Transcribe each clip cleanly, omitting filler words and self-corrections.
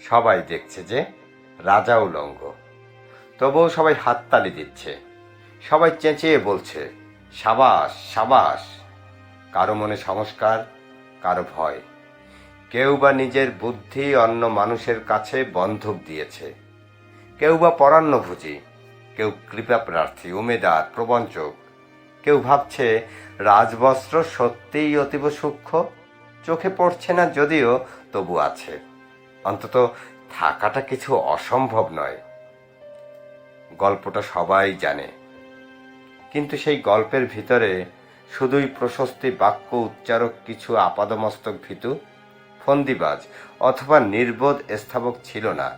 সবাই দেখছে যে রাজা উলঙ্গ, তবুও সবাই হাততালি দিচ্ছে। সবাই চেঁচিয়ে বলছে, সাবাস সাবাস। কারো মনে সংস্কার, কারো ভয়। কেউ বা নিজের বুদ্ধি অন্য মানুষের কাছে বন্ধক দিয়েছে, কেউ বা পরান্নভোজী, কেউ কৃপা প্রার্থী, উমেদার, প্রবঞ্চক। কেউ ভাবছে রাজবস্ত্র সত্যিই অতীব সূক্ষ্ম, চোখে পড়ছে না যদিও তবু আছে, অন্তত থাকাটা কিছু অসম্ভব নয়। গল্পটা সবাই জানে, কিন্তু সেই গল্পের ভিতরে শুধুই প্রশস্তি বাক্য উচ্চারক কিছু আপাদমস্তক ভীতু, ফন্দিবাজ অথবা নির্বোধ স্থাবক ছিল না।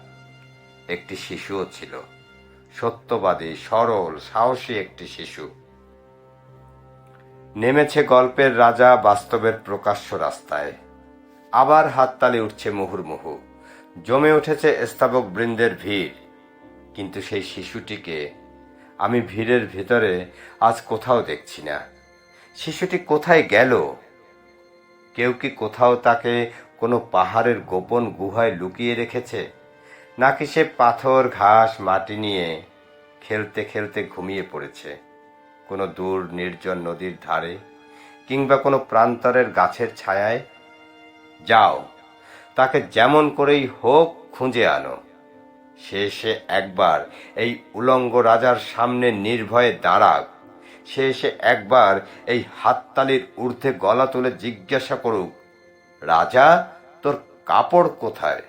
একটি শিশুও ছিল, সত্যবাদী, সরল, সাহসী একটি শিশু। নেমেছে গল্পের রাজা বাস্তবের প্রকাশ্য রাস্তায়। আবার হাততালি উঠছে মুহুর্মুহু, জমে উঠেছে স্থাবক বৃন্দের ভিড়। কিন্তু সেই শিশুটিকে আমি ভিড়ের ভিতরে আজ কোথাও দেখছি না। শিশুটি কোথায় গেল? কেউ কি কোথাও তাকে কোনো পাহাড়ের গোপন গুহায় লুকিয়ে রেখেছে, নাকি সে পাথর, ঘাস, মাটি নিয়ে খেলতে খেলতে ঘুমিয়ে পড়েছে কোনো দূর নির্জন নদীর ধারে, কিংবা কোনো প্রান্তরের গাছের ছায়ায়? যাও, তাকে যেমন করেই হোক খুঁজে আনো। সে একবার এই উলঙ্গ রাজার সামনে নির্ভয়ে দাঁড়াক। সে একবার এই হাততালির ঊর্ধ্বে গলা তুলে জিজ্ঞাসা করুক, রাজা, তোর কাপড় কোথায়?